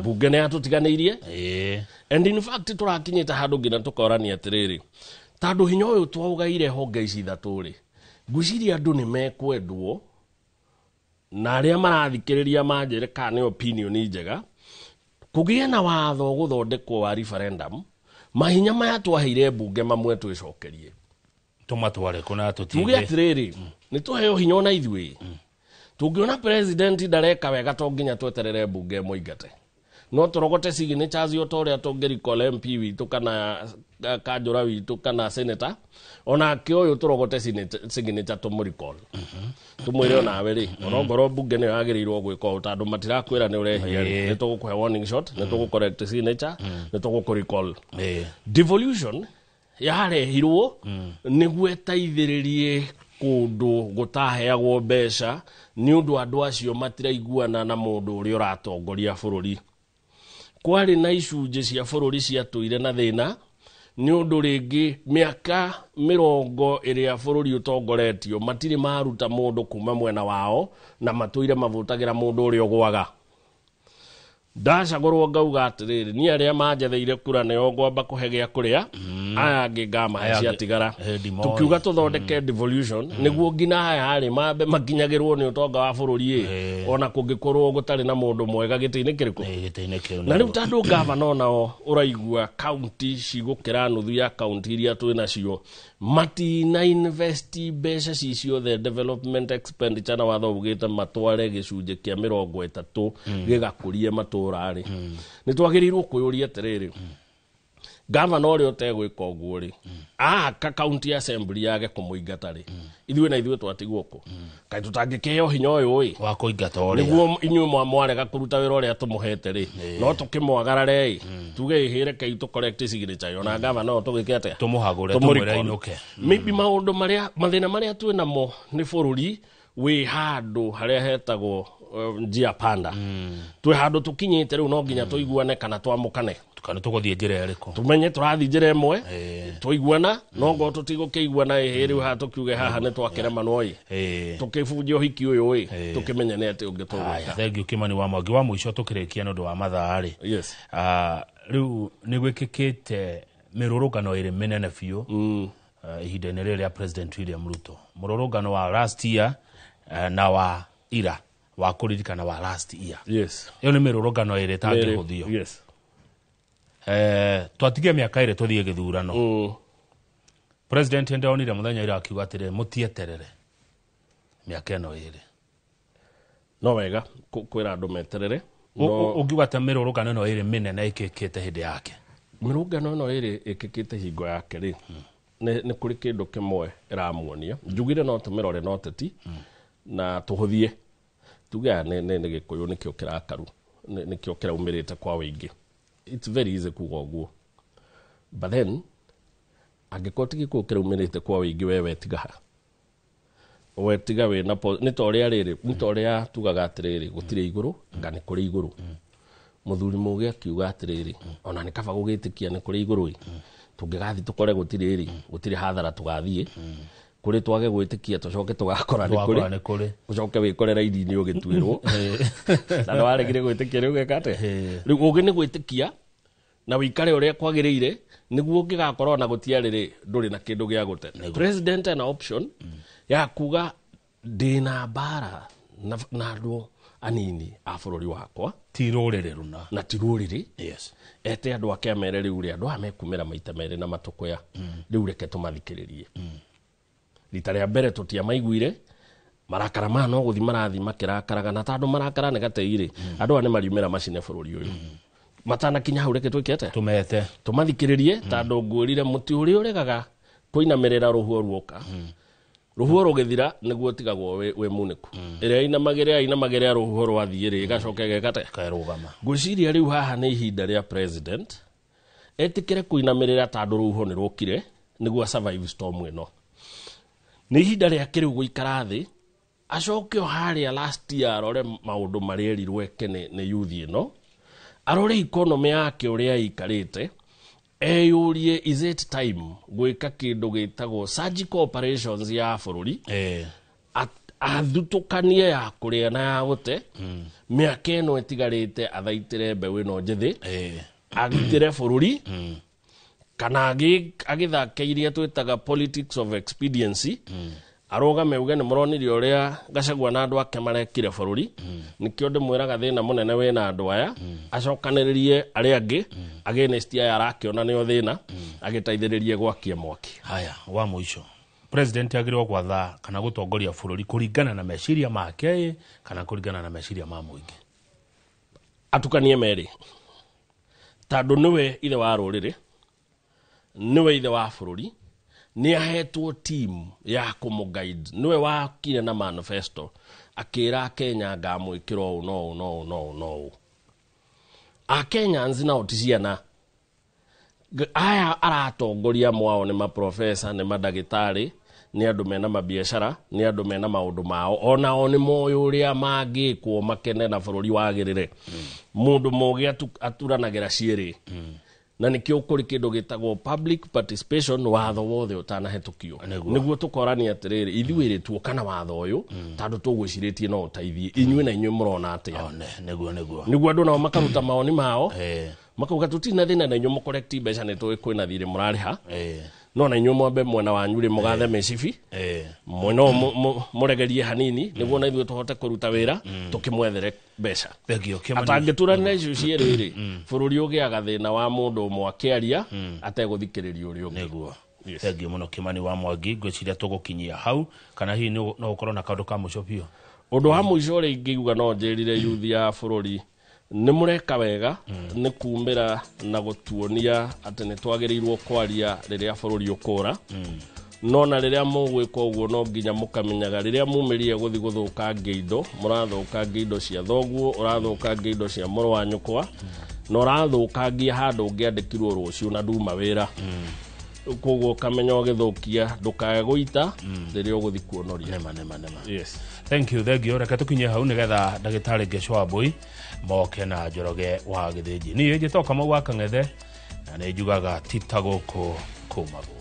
bunge ne atutiganirie and in fact turakinyita handu ngina tukorania atiriri tandu hinya uyu twaugaire honge ici thaturi nguciria andu ni mekwendwo na aria marathikiriria manjire kana opinion njega kugie na watho guthondekwo wa referendum mahinya maya twaheire bunge mamwe twicokerie tumatware kuna tutige tuge atiriri ni tuheo hinya ona ithui tungiona president ndareka wega to nginya tweterere bunge moingate no torogote signatures yo toria tongeri kole MP witu kana kanjura witu kana senator ona kioyo torogote signature tumuricall tumwire ona weri onongoro bunge ne yagirirwo gwika utandu matirakwira ne urehia ni tugukuhe warning shot ni tugucorrect signature ni tugukuricall devolution yarehirwo niguo etaithiririe kundu gutaheagwo mbeca ni undu andu acio matiraiguana na mundu uri uratongoria bururi kwari na icunje cia bururi cia tuire na thina ni undu ringi miaka 20 iria bururi utongoretio matiri maruta mundu kuma mwena wao na matuire mavutagira mundu uri ogwaga ndacagorwo ngauga atiriri ni aria manjetheire kura ne ogwamba kuhegia kuria aya ngingama cia tigara tukiuga tuthondeke devolution niguo ngina aya hari mambe makinyagirwo ni utonga wa bururi ona kungikorwo gutari na mundu mwega gitiine kiriku na riu tandu governor nao uraigua county cigukira nuthu ya county iria twina cio matina invest mbeca cicio the development expenditure na watho ugite matware gicunje kia 30 gigakurie maturari ni twagirirwo kuyuria atiriri governor uri utegwika uguo ri ka county assembly yage kumuingata ri ithuĩ na ithuĩ twatigwo ku kai tutangikeo hinya uyu wa kuingata uri niguo inyuĩ mwarega kuruta wĩra ũrĩa tumuhete ri no tukimwagarare tuge ihire kai to correct signature yona governor tugike atia tumuhagure tumwira inuke maybe maundu maria mathina maria twina mo ni bururi wi handu haria hetagwo njia panda twi handu tukinyite riu no nginya tuiguane kana twamukane kana tuguthie njira iriko tumenye turathi njira imwe tuiguana no ngo tutigukiguana riu ha tukiuge haha ne twakirema noi tukibunjio hiki uyu tukimenya ne ati ungituga thank you Kimani wa Mwangi wa mwisho tukirikia nundu wa mathaari yes riu ni gwikikite mirurugano iri minene biu ihinda-inĩ rĩrĩa President William Ruto mururugano wa last year na wa ira wa kuririkana wa last year yes iyo ni mirurugano iri tangihuthio yes twatigia miaka ire tuthie githurano President ndonire muthenya ira akiuga atire mutieterere miaka ino iri no wega kwira andu meterere ugiuga ta mirurugano ino iri minene ikikite hindi yake mirurugano ino iri ikikite hingo yake ri nĩ kũrĩ kĩndũ kĩmwe ĩramuonia njugire no tũmĩrore no teti na tũhũthie tuge nĩ gĩkũyũ nĩkĩo kĩrakaru nĩkĩo kĩraumĩrĩte kwa wĩingĩ. It's very easy kuga ũguo, but then angĩkorwo ti gĩkũyũ kĩraumĩrĩte kwa wĩingĩ wewe tigaha wetiga wĩna nĩ ta ũrĩa rĩrĩ nĩ ta ũrĩa tugaga atĩrĩrĩ gũtirĩ igũrũ anga nĩ kũrĩ igũrũ. Mũthuri mũgĩ akiuga atĩrĩrĩ ona nĩ kaba gũgĩtĩkia nĩ kũrĩ igũrũ tũngĩgathi tũkore gũtirĩ hathara tũgathiĩ kũrĩ twage gwĩtĩkia tũcoke tũgakora nĩ kũrĩ ũcoke wĩkorera irini ũgĩtuĩrwo na nĩ waregire gwĩtĩkia rĩu gekate rĩu ũgĩ nĩ gwĩtĩkia na wĩikare ũrĩa kwagĩrĩire nĩguo ũngĩgakorwo na gũtiarĩrĩ ndũrĩ na kĩndũ gĩa gũte. President ena option ya kuga ndĩna mbara na andũ anini a bũrũri wakwa ti rũrĩrĩ rũna na ti rũrĩrĩ ete andũ ake amere rĩu rĩ andũ amekumĩra maita merĩ na matũkũya rĩu reke tũmathikĩrĩrie. Rita rĩa mbere tũtiamaiguire marakara ma no gũthi marathi makĩrakaraga na tandũ marakara nĩ gateirĩ andũ ane mariumĩra macine bũrũri ũyũ matanakinya hau reke twĩkete tumete tũmathikĩrĩrie tandũ ngũrire mũti ũrĩa ũregaga kũinamĩrĩra rũhuo ruoka rũhuo rũgĩthira nĩguo tigagwo wĩ munĩku ĩrĩa inamagĩrĩra rũhuo rwathiĩ rĩ gacoke gekate kaerũgama. Ngwĩciria rĩu haha nĩ ihinda rĩa president etĩkĩre kũinamĩrĩra tandũ rũhuo nĩ rũkire nĩguo survive storm ĩno. Nĩ ihinda rĩake rĩu gũikara thĩ acoke o harĩa last year arore maũndũ marĩa erirwo eke nĩ youth ĩno arore economy yake ũrĩa yikarĩte eyũrie is it time gwĩka kĩndũ gĩtagwo surgical operations ya bũrũri athutũkanie ya kũrĩa na ya gũte mĩaka ĩno ĩtigarĩte athaitĩre mbeũ ĩno njĩthĩ agitĩre bũrũri kana agĩthake iria twĩtaga politics of expediency arũgame uge nĩ mũronire ũrĩa Gachagua na andũ ake marekire bũrũri nĩkĩo ndĩmwĩraga thĩna mũnene wĩna andũ aya acokanĩrĩrie arĩa angĩ against aya arakĩona nĩo thĩna agĩteithĩrĩrie gwakia mwaki. Haya wa mũico president agĩrĩirwo gwatha kana gũtongoria bũrũri kũringana na meciria make kana kũringana na meciria ma mũingĩ. Atukanie merĩ tandũ nĩwe ithe wa rũrĩrĩ nĩwe ithe wa bũrũri nĩ ahetwo team ya kũmũguide nĩwe wakire na manifesto akĩra Kenya ngamwĩkĩra ũũ no Akenya nao ti ciana aya aratongoria mwao nĩ maprofesa nĩ madagĩtarĩ nĩ andũ mena mabiacara nĩ andũ mena maũndũ mao onao nĩ moĩ ũrĩa mangĩkwo makene na bũrũri wagĩrĩre mũndũ mũgĩ aturanagĩra ciĩrĩ na nĩkĩo kũrĩ kĩndũ gĩtagwo public participation watho wothe ũtanahetũkio nĩguo tũkorania atĩrĩrĩ ithuĩ tuoka na watho ũyũ tandũ tũgwĩcirĩtie no ũteithie inyuĩ na inyuĩ mũrona atĩa nĩguo andũ nao makaruta maoni mao makauga tũtina thĩna na inyuĩ mũkorrekti mbeca nĩ tũĩ kwĩna thirĩ mũrarĩha no na inyuĩ mwambe mwena wanyu rĩ mũgathe mecibi mwena mũregerie hanini nĩguo na ithuĩ tũhote kũruta wĩra tũkĩmwethere mbeca atangĩtũranĩra icio cierĩ rĩ bũrũri ũgĩaga thĩna wa mũndũ ũmwe akĩaria ategũthikĩrĩria ũrĩa ũngĩ nĩguo. Thengiũ mũno Kimani wa Mwangi ngwĩciria tũgũkinyia hau kana hihi no ũkorwo na kaũndũ ka mũico biũ. Ũndũ wa mũico ũrĩa ingĩuga no njĩrire youth ya bũrũri nĩ mũreka wega nĩ kumĩra na gũtuonia atĩ nĩ twagĩrĩirwo kwaria rĩrĩa bũrũri ũkũra no na rĩrĩa mũgwĩka ũguo no nginya mũkamenyaga rĩrĩa mumĩrie gũthi gũthũkangia indo mũrathũkangia indo cia thoguo ũrathũkangia indo cia mũrũ wa nyũkwa na ũrathũkangia handũ ũngĩandĩkirwo rũciũ na nduma wĩra koguo kamenya ũgĩthũkia ndũkae gũita rĩrĩa ũgũthi kuonoria. Yes. Thank you. Reke tũkinyie hau nĩgetha ndagĩtarĩ Gachagua Boy moke na Njoroge wa Gĩthĩnji. Niĩ njĩtoka mau wa Kang'ethe na nĩ njugaga tita gũkũ kũmagwo.